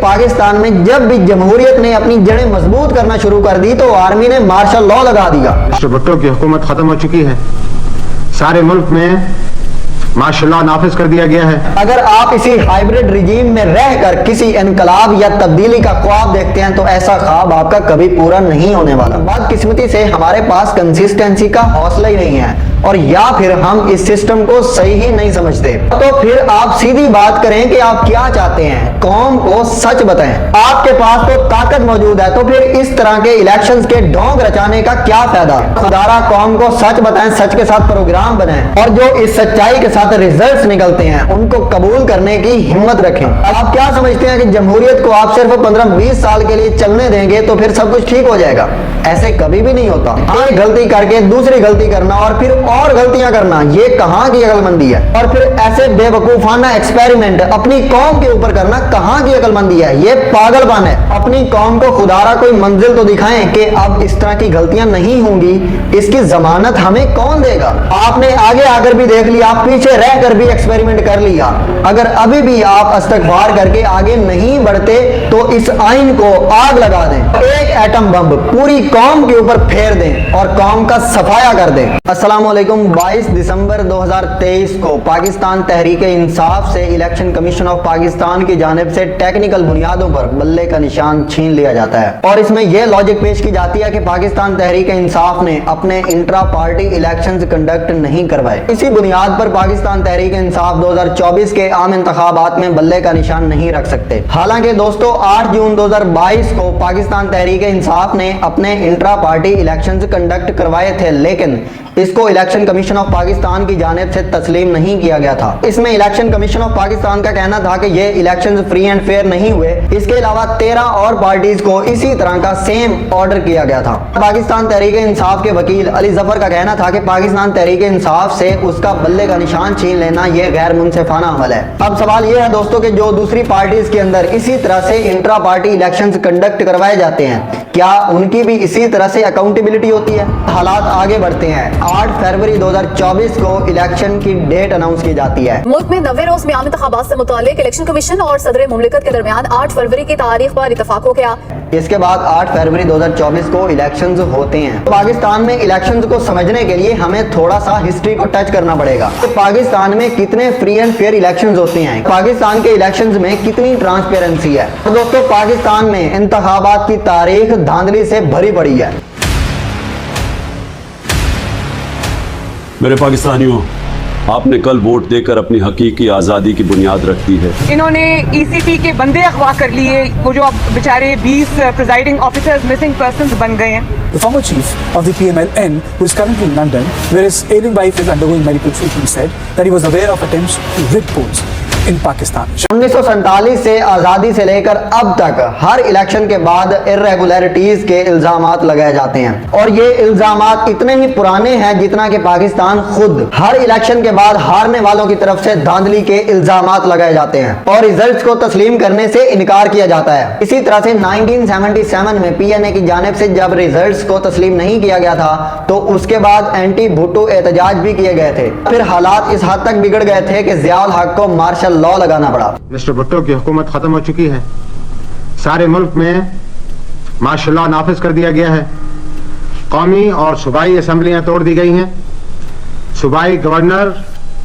पाकिस्तान में जब भी जमहूरियत ने अपनी जड़ें मजबूत करना शुरू कर दी तो आर्मी ने मार्शल लॉ लगा दिया। मिस्टर भुट्टो की हुकूमत खत्म हो चुकी है, सारे मुल्क में मार्शल लॉ नाफिज कर दिया गया है। अगर आप इसी हाइब्रिड रिजीम में रहकर किसी इनकलाब या तब्दीली का ख्वाब देखते हैं तो ऐसा ख्वाब आपका कभी पूरा नहीं होने वाला। बदकिस्मती से हमारे पास कंसिस्टेंसी का हौसला ही नहीं है, और या फिर हम इस सिस्टम को सही ही नहीं समझते। तो फिर आप सीधी बात करें कि आप क्या चाहते हैं, कौम को सच बताएं। आपके पास तो ताकत मौजूद है, तो फिर इस तरह के इलेक्शंस के ढोंग रचाने का क्या फायदा। खुदारा कौम को सच बताएं, सच के साथ प्रोग्राम बनाएं, और जो इस सच्चाई के साथ रिजल्ट्स निकलते हैं उनको कबूल करने की हिम्मत रखें। आप क्या समझते हैं कि जमहूरियत को आप सिर्फ 15-20 साल के लिए चलने देंगे तो फिर सब कुछ ठीक हो जाएगा? ऐसे कभी भी नहीं होता। एक गलती करके दूसरी गलती करना और फिर और गलतियां करना, ये कहां की अक्लमंदी है? और फिर ऐसे बेवकूफाना एक्सपेरिमेंट अपनी कौम के ऊपर करना कहां की अक्लमंदी है? ये पागलपन है। अपनी कौम को खुदारा कोई मंजिल तो दिखाएं कि अब इस तरह की गलतियां नहीं होंगी। इसकी जमानत हमें कौन देगा? आपने आगे आकर भी देख लिया, पीछे रहकर भी एक्सपेरिमेंट कर लिया। अगर अभी भी आप इस्तगफार करके आगे नहीं बढ़ते तो इस आइन को आग लगा दें, एक एटम बम पूरी कौम के ऊपर फेर दें और कौम का सफाया कर दें। अस्सलाम वालेकुम। 22 दिसंबर 2023 को पाकिस्तान तहरीक इंसाफ से इलेक्शन कमीशन ऑफ पाकिस्तान की जानिब से टेक्निकल बुनियादों पर बल्ले का निशान छीन लिया जाता है, और इसमें यह लॉजिक पेश की जाती है कि पाकिस्तान तहरीक इंसाफ ने अपने इंट्रा पार्टी इलेक्शंस कंडक्ट नहीं करवाए। इसी बुनियाद पर पाकिस्तान तहरीक इंसाफ 2024 के आम इंतखाबात में बल्ले का निशान नहीं रख सकते। हालांकि दोस्तों 8 जून 2022 को पाकिस्तान तहरीक इंसाफ ने अपने इंट्रा पार्टी इलेक्शंस कंडक्ट करवाए थे, लेकिन इसको इलेक्शन कमीशन ऑफ पाकिस्तान की जानिब से तस्लीम नहीं किया गया था। इसमें इलेक्शन कमीशन ऑफ पाकिस्तान का कहना था कि ये इलेक्शंस फ्री एंड फेयर नहीं हुए। इसके अलावा 13 और पार्टीज को इसी तरह का सेम ऑर्डर किया गया था। पाकिस्तान तहरीक इंसाफ के वकील अली जफर का कहना था कि पाकिस्तान तहरीक इंसाफ से उसका बल्ले का निशान छीन लेना यह गैर मुनसिफाना अमल है। अब सवाल यह है दोस्तों कि जो दूसरी पार्टीज के अंदर इसी तरह से इंट्रा पार्टी इलेक्शंस कंडक्ट करवाए जाते हैं, क्या उनकी भी इसी तरह से अकाउंटेबिलिटी होती है? हालात आगे बढ़ते हैं। 8 फरवरी 2024 को इलेक्शन की डेट अनाउंस की जाती है। मुल्क में 90 रोज में आम इंतखाबात से मुतालिक इलेक्शन कमीशन और सदर मुमलिकत के दरमियान 8 फरवरी की तारीख पर इत्तफाक हो गया। इसके बाद 8 फरवरी 2024 को इलेक्शंस होते हैं। पाकिस्तान में इलेक्शंस को समझने के लिए हमें थोड़ा सा हिस्ट्री को टच करना पड़ेगा। तो पाकिस्तान में कितने फ्री एंड फेयर इलेक्शंस होते हैं, पाकिस्तान के इलेक्शंस में कितनी ट्रांसपेरेंसी है। तो दोस्तों पाकिस्तान में इंतखाबात की तारीख धांधली से भरी पड़ी है। मेरे पाकिस्तानियों, आपने कल वोट देकर अपनी हकीकी आज़ादी की बुनियाद रख दी है। इन्होंने ECT के बंदे अगवा कर लिए, वो जो अब बेचारे 20 प्रिजाइडिंग ऑफिसर्स मिसिंग पर्संस बन गए हैं। The former chief of the PMLN, who is currently in London, where his ailing wife is undergoing medical treatment, said that he was aware of attempts to rig polls in Pakistan. 1947 से आज़ादी से लेकर अब तक हर election के बाद इर्रेगुलरिटीज के इल्जामात लगाए जाते हैं, और ये इल्जामात इतने ही पुराने हैं जितना कि पाकिस्तान खुद। हर इलेक्शन के बाद हारने वालों की तरफ से धांधली के इल्जामात लगाए जाते हैं और रिजल्ट्स को तस्लीम करने से इनकार किया जाता है। इसी तरह से 1977 में PNA की जानिब से जब रिजल्ट्स को तस्लीम नहीं किया गया था तो उसके बाद एंटी भुट्टो एहतजाज भी किए गए थे। फिर हालात इस हद तक बिगड़ गए थे कि ज़ियाउल हक को मार्शल लॉ लगाना पड़ा। मिस्टर भुट्टो की हुकूमत खत्म हो चुकी है, सारे मुल्क में मार्शल लॉ नाफिज कर दिया गया है। कौमी और सूबाई असम्बलियां तोड़ दी गई हैं, सूबाई गवर्नर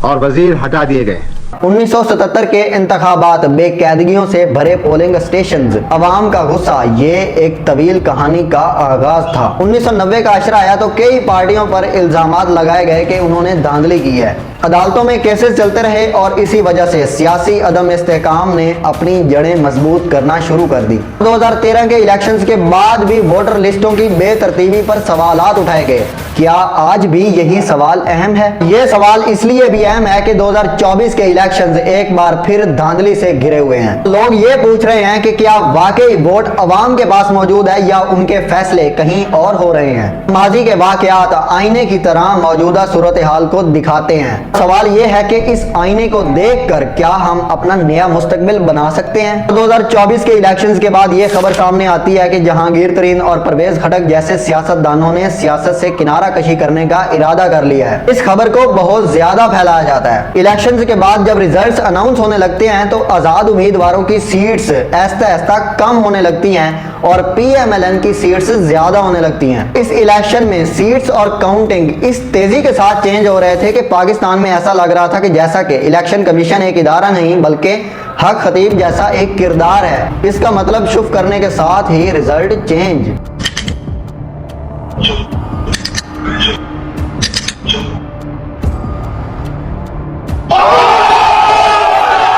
और वजीर हटा दिए गए। 1977 के इंतखाबात, बेकैदगियों से भरे पोलिंग स्टेशंस, अवाम का गुस्सा, ये एक तवील कहानी का आगाज था। 1990 का अशरा आया तो कई पार्टियों पर इल्जामात लगाए गए कि उन्होंने धांधली की है। अदालतों में केसेस चलते रहे और इसी वजह से सियासी अदम इस्तेहकाम ने अपनी जड़ें मजबूत करना शुरू कर दी। 2013 के इलेक्शंस के बाद भी वोटर लिस्टों की बेतरतीबी पर सवालात उठाए गए। क्या आज भी यही सवाल अहम है? ये सवाल इसलिए भी अहम है कि 2024 के इलेक्शंस एक बार फिर धांधली से घिरे हुए हैं। लोग ये पूछ रहे हैं कि क्या वाकई वोट अवाम के पास मौजूद है या उनके फैसले कहीं और हो रहे हैं। माजी के वाकयात आईने की तरह मौजूदा सूरत हाल को दिखाते हैं। सवाल ये है कि इस आईने को देखकर क्या हम अपना नया मुस्तकबिल बना सकते हैं। 2024 के इलेक्शंस के बाद ये खबर सामने आती है कि जहांगीर तरीन और परवेज खटक जैसे सियासतदानों ने सियासत से किनारा किनारा कशी करने का इरादा कर लिया है। इस खबर को बहुत ज्यादा फैलाया जाता है। इलेक्शंस के बाद जब रिजल्ट्स अनाउंस होने लगते हैं तो आजाद उम्मीदवारों की सीट्स ऐसा ऐसा कम होने लगती हैं और PMLN की सीट्स ज्यादा होने लगती हैं। इस इलेक्शन में सीट्स और काउंटिंग इस तेजी के साथ चेंज हो रहे थे कि पाकिस्तान में ऐसा लग रहा था कि जैसा कि इलेक्शन कमीशन एक इदारा नहीं बल्कि हक खतीब जैसा एक किरदार है। इसका मतलब शुभ करने के साथ ही रिजल्ट चेंज।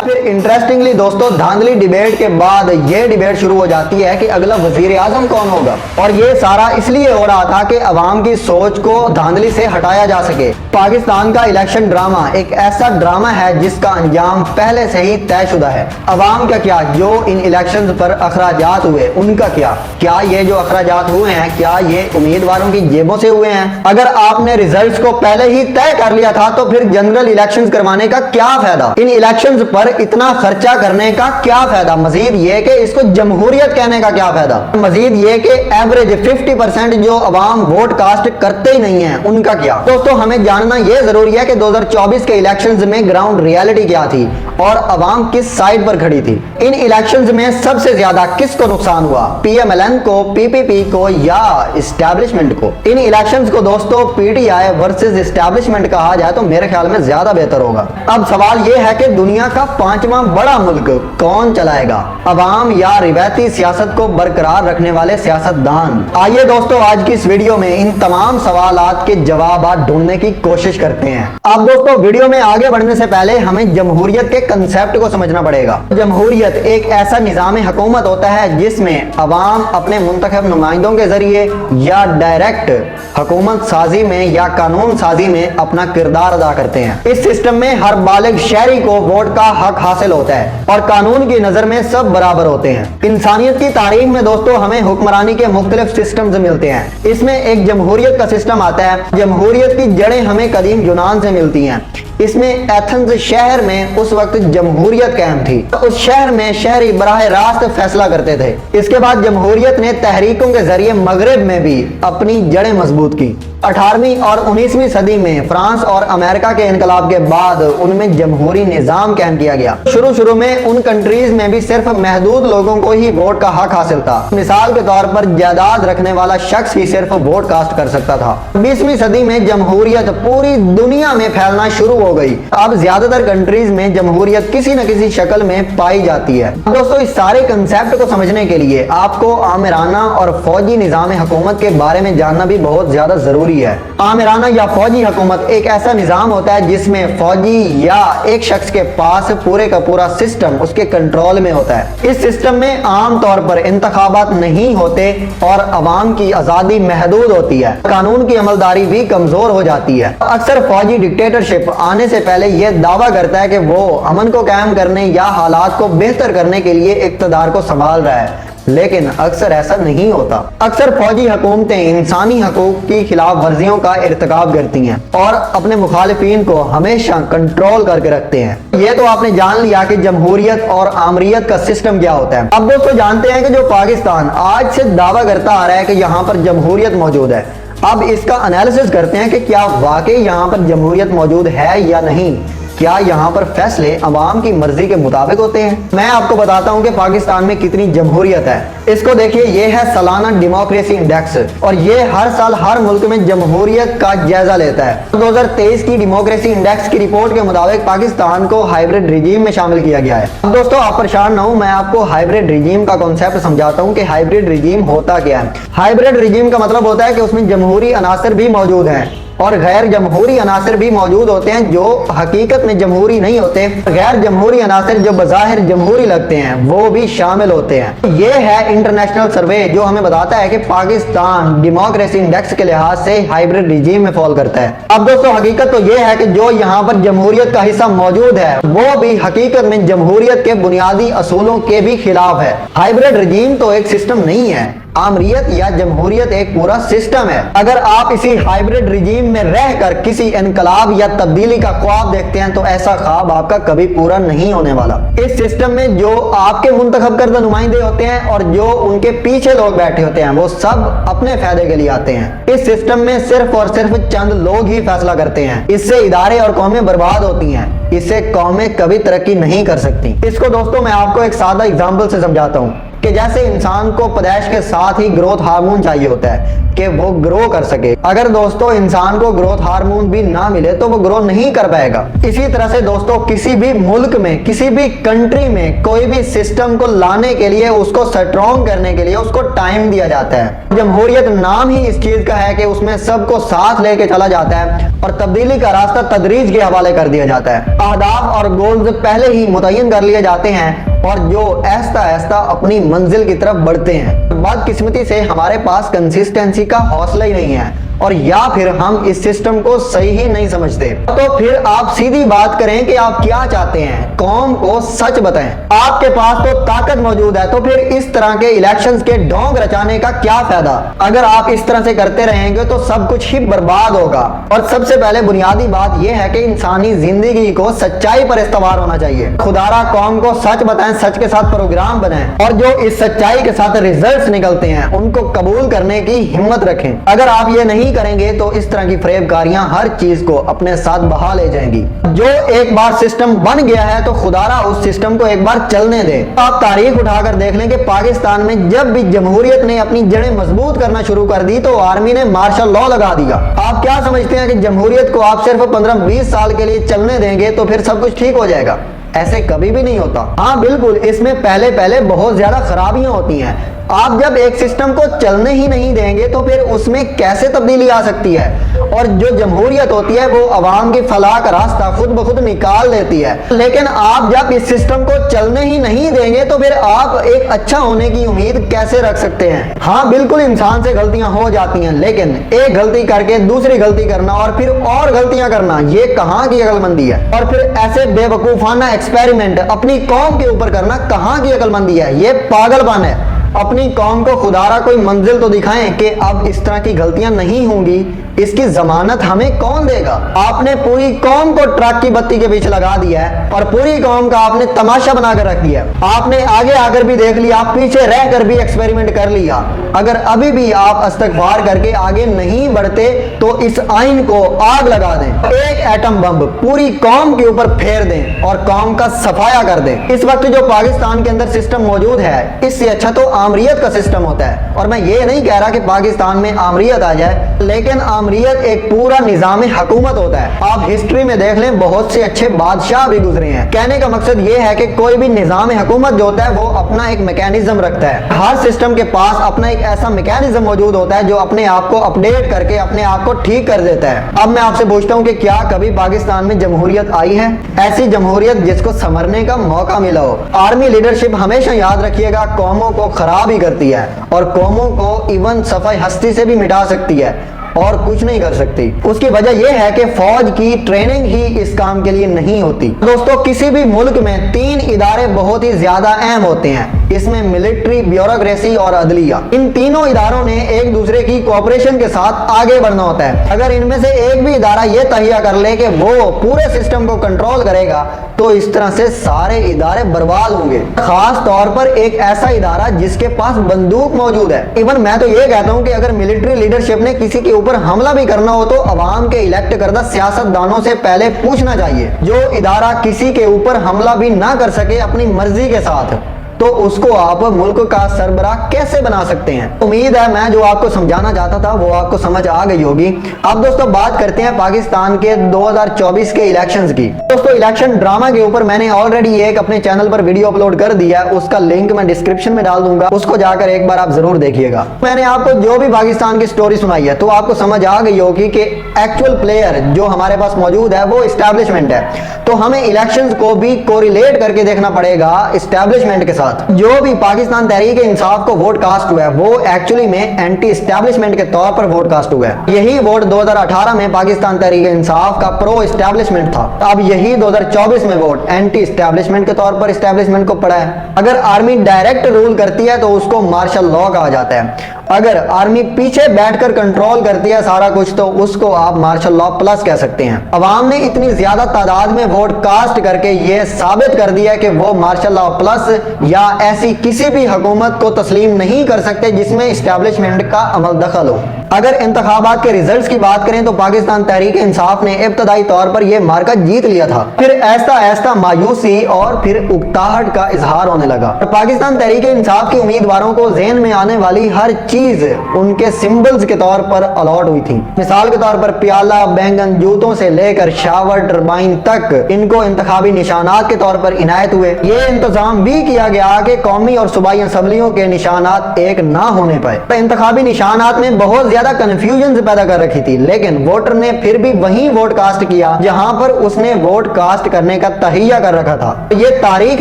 फिर इंटरेस्टिंगली दोस्तों धांधली डिबेट के बाद ये डिबेट शुरू हो जाती है कि अगला वजीर आजम कौन होगा, और ये सारा इसलिए हो रहा था कि अवाम की सोच को धांधली से हटाया जा सके। पाकिस्तान का इलेक्शन ड्रामा एक ऐसा ड्रामा है जिसका अंजाम पहले से ही तयशुदा है। अवाम का क्या, जो इन इलेक्शन पर अखराजात हुए उनका क्या ये जो अखराजात हुए हैं क्या ये उम्मीदवारों की जेबों से हुए हैं? अगर आपने रिजल्ट्स को पहले ही तय कर लिया था तो फिर जनरल इलेक्शंस करवाने का क्या फायदा? इन इलेक्शंस पर इतना खर्चा करने का क्या फायदा? मजीद ये कि इसको जमहूरियत कहने का क्या फायदा? मजीद ये कि एवरेज 50% जो अवाम वोट कास्ट करते ही नहीं है उनका क्या? दोस्तों हमें जानना यह जरूरी है कि 2024 के इलेक्शंस में ग्राउंड रियलिटी क्या थी और अवाम किस साइड पर खड़ी थी। इन इलेक्शंस में सबसे ज्यादा किसको नुकसान हुआ, PMLN को, PPP को या इस्टेब्लिशमेंट को? इन इलेक्शंस को दोस्तों PTI वर्सेस इस्टेब्लिशमेंट कहा जाए तो मेरे ख्याल में ज्यादा बेहतर होगा। अब सवाल यह है कि दुनिया का 5वां बड़ा मुल्क कौन चलाएगा, अवाम या रिवायती सियासत को बरकरार रखने वाले सियासतदान? आइए दोस्तों आज की इस वीडियो में इन तमाम सवालात के जवाब ढूंढने की कोशिश करते हैं। अब दोस्तों वीडियो में आगे बढ़ने से पहले हमें जमहूरियत के कंसेप्ट को समझना पड़ेगा। जमहूरियत एक ऐसा निजाम हुकूमत होता है जिसमें अवाम अपने मुंतखब नुमाइंदों के जरिए या डायरेक्ट हुकूमत साजी में या कानून साजी में अपना किरदार अदा करते हैं। इस सिस्टम में हर बालिग शहरी को वोट का हक हासिल होता है और कानून की नजर में सब बराबर होते हैं। इंसानियत की तारीख में दोस्तों हमें हुक्मरानी के मुख्तलिफ सिस्टम्स मिलते हैं। इसमें एक जमहूरियत का सिस्टम आता है। जमहूरियत की जड़ें हमें कदीम यूनान से मिलती हैं। इसमें एथेंस शहर में उस वक्त जमहूरियत कायम थी। उस शहर में शहरी बराह रास्त फैसला करते थे। इसके बाद जमहूरियत ने तहरीकों के जरिए मगरब में भी अपनी जड़ें मजबूत की। 18वीं और 19वीं सदी में फ्रांस और अमेरिका के इनकलाब के बाद उनमें जमहूरी निजाम कायम किया गया। शुरू में उन कंट्रीज में भी सिर्फ महदूद लोगों को ही वोट का हक हासिल था। मिसाल के तौर पर जायदाद रखने वाला शख्स ही सिर्फ वोट कास्ट कर सकता था। 20वीं सदी में जमहूरियत पूरी दुनिया में फैलना शुरू हो गई। अब ज्यादातर कंट्रीज में जमहूरियत किसी न किसी शक्ल में पाई जाती है। दोस्तों इस सारे कंसेप्ट को समझने के लिए आपको आमिराना और फौजी निजाम हुकूमत के बारे में जानना भी बहुत ज्यादा जरूरी है। आमिराना या फौजी हुकूमत एक ऐसा निजाम होता है जिसमें फौजी या एक शख्स के पास पूरे का पूरा सिस्टम उसके कंट्रोल में होता है। इस सिस्टम में आम तौर पर इंतखाबात नहीं होते और अवाम की आजादी महदूद होती है। कानून की अमलदारी भी कमजोर हो जाती है। अक्सर फौजी डिक्टेटरशिप आने से पहले यह दावा करता है कि वो अमन को कायम करने या हालात को बेहतर करने के लिए इक़्तिदार को संभाल रहा है, लेकिन अक्सर ऐसा नहीं होता। अक्सर फौजी हुकूमतें इंसानी हकूक की खिलाफ वर्जियों का इर्तिकाब करती हैं और अपने मुखालिफिन को हमेशा कंट्रोल करके रखते हैं। ये तो आपने जान लिया कि जमहूरियत और आमरीत का सिस्टम क्या होता है। अब दोस्तों जानते हैं कि जो पाकिस्तान आज से दावा करता आ रहा है कि यहाँ पर जमहूरियत मौजूद है, अब इसका एनालिसिस करते हैं कि क्या वाकई यहाँ पर जमहूरियत मौजूद है या नहीं। क्या यहाँ पर फैसले अवाम की मर्जी के मुताबिक होते हैं? मैं आपको बताता हूँ कि पाकिस्तान में कितनी जमहूरियत है। इसको देखिए, ये है सालाना डेमोक्रेसी इंडेक्स और ये हर साल हर मुल्क में जमहूरियत का जायजा लेता है। 2023 की डेमोक्रेसी इंडेक्स की रिपोर्ट के मुताबिक पाकिस्तान को हाइब्रिड रिजीम में शामिल किया गया है। अब दोस्तों आप परेशान ना हो, मैं आपको हाइब्रिड रिजीम का कॉन्सेप्ट समझाता हूँ कि हाइब्रिड रिजीम होता क्या है। हाइब्रिड रिजीम का मतलब होता है कि उसमें जमहूरी अनासर भी मौजूद हैं और गैर जमहूरी अनासर भी मौजूद होते हैं जो हकीकत में जमहूरी नहीं होते। गैर जमहूरी अनासर जो बज़ाहिर जमहूरी लगते हैं वो भी शामिल होते हैं। ये है इंटरनेशनल सर्वे जो हमें बताता है कि पाकिस्तान डेमोक्रेसी इंडेक्स के लिहाज से हाइब्रिड रिजीम में फॉल करता है। अब दोस्तों हकीकत तो ये है कि जो यहाँ पर जमहूरियत का हिस्सा मौजूद है वो भी हकीकत में जमहूरियत के बुनियादी असूलों के भी खिलाफ है। हाइब्रिड रिजीम तो एक सिस्टम नहीं है, आमरीयत या जमहूरियत एक पूरा सिस्टम है। अगर आप इसी हाइब्रिड रिजीम में रहकर किसी इनकलाब या तब्दीली का ख्वाब देखते हैं तो ऐसा ख्वाब आपका कभी पूरा नहीं होने वाला। इस सिस्टम में जो आपके मुंतखब करदा नुमाइंदे होते हैं और जो उनके पीछे लोग बैठे होते हैं वो सब अपने फायदे के लिए आते हैं। इस सिस्टम में सिर्फ और सिर्फ चंद लोग ही फैसला करते हैं। इससे इदारे और कौमें बर्बाद होती हैं। इससे कौमें कभी तरक्की नहीं कर सकती। इसको दोस्तों मैं आपको एक सादा एग्जांपल से समझाता हूँ कि जैसे इंसान को पैदाइश के साथ ही ग्रोथ हार्मोन चाहिए होता है कि वो ग्रो कर सके। अगर दोस्तों इंसान को ग्रोथ हार्मोन भी ना मिले तो वो ग्रो नहीं कर पाएगा। इसी तरह से दोस्तों किसी भी मुल्क में, किसी भी कंट्री में कोई भी सिस्टम को लाने के लिए, उसको स्ट्रॉन्ग करने के लिए उसको टाइम दिया जाता है। जमहूरियत नाम ही इस चीज का है कि उसमें सबको साथ लेके चला जाता है और तब्दीली का रास्ता तदरीज के हवाले कर दिया जाता है। अहदाफ और गोल्स पहले ही मुतय्यन कर लिए जाते हैं और जो ऐसा ऐसा अपनी मंजिल की तरफ बढ़ते हैं। बदकिस्मती से हमारे पास कंसिस्टेंसी का हौसला ही नहीं है और या फिर हम इस सिस्टम को सही ही नहीं समझते। तो फिर आप सीधी बात करें कि आप क्या चाहते हैं, कौम को सच बताएं। आपके पास तो ताकत मौजूद है तो फिर इस तरह के इलेक्शंस के ढोंग रचाने का क्या फायदा। अगर आप इस तरह से करते रहेंगे तो सब कुछ ही बर्बाद होगा। और सबसे पहले बुनियादी बात यह है कि इंसानी जिंदगी को सच्चाई पर इस्तवार होना चाहिए। खुदारा कौम को सच बताएं, सच के साथ प्रोग्राम बनाएं और जो इस सच्चाई के साथ रिजल्ट्स निकलते हैं उनको कबूल करने की हिम्मत रखें। अगर आप ये नहीं करेंगे तो इस तरह की फरेबकारियां हर चीज को अपने साथ बहा ले जाएंगी। जो एक बार सिस्टम बन गया है तो खुदारा उस सिस्टम को एक बार चलने दे। आप तारीख उठाकर देख लें कि पाकिस्तान में जब भी जमहूरियत ने अपनी जड़ें मजबूत करना शुरू कर दी तो आर्मी ने मार्शल लॉ लगा दिया। आप क्या समझते हैं कि जमहूरियत को आप सिर्फ 15-20 साल के लिए चलने देंगे तो फिर सब कुछ ठीक हो जाएगा? ऐसे कभी भी नहीं होता। हाँ बिल्कुल, इसमें पहले बहुत ज्यादा खराबियां होती हैं। आप जब एक सिस्टम को चलने ही नहीं देंगे तो फिर उसमें कैसे तब्दीली आ सकती है। और जो जमहूरियत होती है वो अवाम की फलाह का रास्ता खुद ब खुद निकाल देती है। लेकिन आप जब इस सिस्टम को चलने ही नहीं देंगे तो फिर आप एक अच्छा होने की उम्मीद कैसे रख सकते हैं। हाँ बिल्कुल, इंसान से गलतियां हो जाती हैं, लेकिन एक गलती करके दूसरी गलती करना और फिर और गलतियां करना, ये कहाँ की अक्लमंदी है। और फिर ऐसे बेवकूफाना एक्सपेरिमेंट अपनी कौम के ऊपर करना कहाँ की अक्लमंदी है, ये पागलपन है। अपनी कौम को खुदारा कोई मंजिल तो दिखाएं कि अब इस तरह की गलतियां नहीं होंगी। इसकी जमानत हमें कौन देगा। आपने पूरी कौम को ट्रक की बत्ती के पीछे लगा दिया है और पूरी कौम का आपने तमाशा बनाकर रख दिया। आपने आगे आकर भी देख लिया, आप पीछे रहकर भी एक्सपेरिमेंट कर लिया। अगर अभी भी आप इस्तगफार करके आगे नहीं बढ़ते तो इस आइन को आग लगा दें, एक एटम बम पूरी कौम के ऊपर फेर दें और कौम का सफाया कर दें। इस वक्त जो पाकिस्तान के अंदर सिस्टम मौजूद है इससे अच्छा तो आमरीयत का सिस्टम होता है। और मैं ये नहीं कह रहा कि पाकिस्तान में आमरीयत आ जाए, लेकिन आमरीयत एक पूरा निजाम हुकूमत होता है। आप हिस्ट्री में देख लें, बहुत से अच्छे बादशाह भी गुजरे हैं। कहने का मकसद ये है कि कोई भी निजाम हुकूमत जो होता है वो अपना एक मैकेनिज्म रखता है। हर सिस्टम के पास अपना एक ऐसा मैकेनिज्म मौजूद होता है जो अपने आप को अपडेट करके अपने आप को ठीक कर देता है। अब मैं आपसे पूछता हूँ कि क्या कभी पाकिस्तान में जमहूरियत आई है? ऐसी जमहूरियत जिसको संवरने का मौका मिला हो। आर्मी लीडरशिप हमेशा याद रखिएगा कौमों को खराब ही करती है और कौमों को इवन सफाई हस्ती से भी मिटा सकती है और कुछ नहीं कर सकती। उसकी वजह यह है कि फौज की ट्रेनिंग ही इस काम के लिए नहीं होती। दोस्तों, किसी भी मुल्क में 3 इदारे बहुत ही ज्यादा अहम होते हैं। इसमें मिलिट्री, ब्यूरोक्रेसी और अदलिया। इन तीनों इदारों ने एक दूसरे की कोऑपरेशन के साथ आगे बढ़ना होता है। अगर इनमें से एक भी इदारा यह तहिया कर ले कि वो पूरे सिस्टम को कंट्रोल करेगा तो इस तरह से सारे इदारे बर्बाद होंगे। खास तौर पर एक ऐसा इदारा जिसके पास बंदूक मौजूद है। इवन मैं तो ये कहता हूं कि अगर मिलिट्री लीडरशिप ने किसी के ऊपर हमला भी करना हो तो अवाम के इलेक्ट करदा सियासतदानों से पहले पूछना चाहिए। जो इदारा किसी के ऊपर हमला भी ना कर सके अपनी मर्जी के साथ, तो उसको आप मुल्क का सरबराह कैसे बना सकते हैं। उम्मीद है मैं जो आपको समझाना चाहता था वो आपको समझ आ गई होगी। अब दोस्तों बात करते हैं पाकिस्तान के 2024 के इलेक्शंस की। दोस्तों, इलेक्शन ड्रामा के ऊपर मैंने ऑलरेडी एक अपने चैनल पर वीडियो अपलोड कर दिया है, उसका लिंक मैं डिस्क्रिप्शन में डाल दूंगा, उसको जाकर एक बार आप जरूर देखिएगा। मैंने आपको जो भी पाकिस्तान की स्टोरी सुनाई है तो आपको समझ आ गई होगी कि एक्चुअल प्लेयर जो हमारे पास मौजूद है वो इस्टेब्लिशमेंट है। तो हमें इलेक्शंस को भी कोरिलेट करके देखना पड़ेगा इस्टेब्लिशमेंट के साथ। साथ जो भी पाकिस्तान तहरीक इंसाफ को वोट कास्ट हुआ है वो एक्चुअली में एंटी एस्टेब्लिशमेंट के तौर पर वोट कास्ट हुआ है। यही वोट 2018 में पाकिस्तान तहरीक इंसाफ का प्रो एस्टेब्लिशमेंट था। अब यही 2024 में वोट एंटी एस्टेब्लिशमेंट के तौर पर एस्टेब्लिशमेंट को पड़ा है। अगर आर्मी डायरेक्ट रूल करती है तो उसको मार्शल लॉ कहा जाता है। अगर आर्मी पीछे बैठकर कंट्रोल करती है सारा कुछ तो उसको आप मार्शल लॉ प्लस कह सकते हैं। अवाम ने इतनी ज्यादा तादाद में वोट कास्ट करके ये साबित कर दिया कि वो मार्शल लॉ प्लस या ऐसी किसी भी हुकूमत को तस्लीम नहीं कर सकते जिसमें एस्टेब्लिशमेंट का अमल दखल हो। अगर इंतखाबात के रिजल्ट्स की बात करें तो पाकिस्तान तहरीक इंसाफ ने इब्तदाई तौर पर यह मार्का जीत लिया था। फिर ऐसा मायूसी और फिर उकताहट का इजहार होने लगा। पाकिस्तान तहरीक इंसाफ के उम्मीदवारों को ज़हन में आने वाली हर चीज उनके सिंबल्स के तौर पर अलॉट हुई थी। मिसाल के तौर पर प्याला, बैंगन, जूतों से लेकर शावर, टरबाइन तक इनको इंतखाबी निशानात के तौर पर इनायत हुए। ये इंतजाम भी किया गया कि कौमी और सूबाई असम्बलियों के निशानात एक ना होने पाए। इंतखाबी निशानात में बहुत ज्यादा कंफ्यूजन पैदा कर रखी थी, लेकिन वोटर ने फिर भी वही वोट कास्ट किया जहां पर उसने वोट कास्ट करने का तहिया कर रखा था। ये तारीख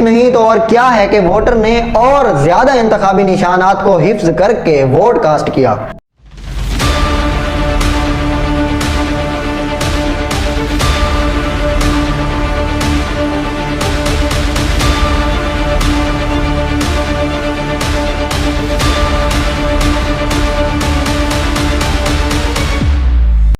नहीं तो और क्या है कि वोटर ने और ज्यादा इंतखाबी निशानात को हिफ्ज करके वोट कास्ट किया।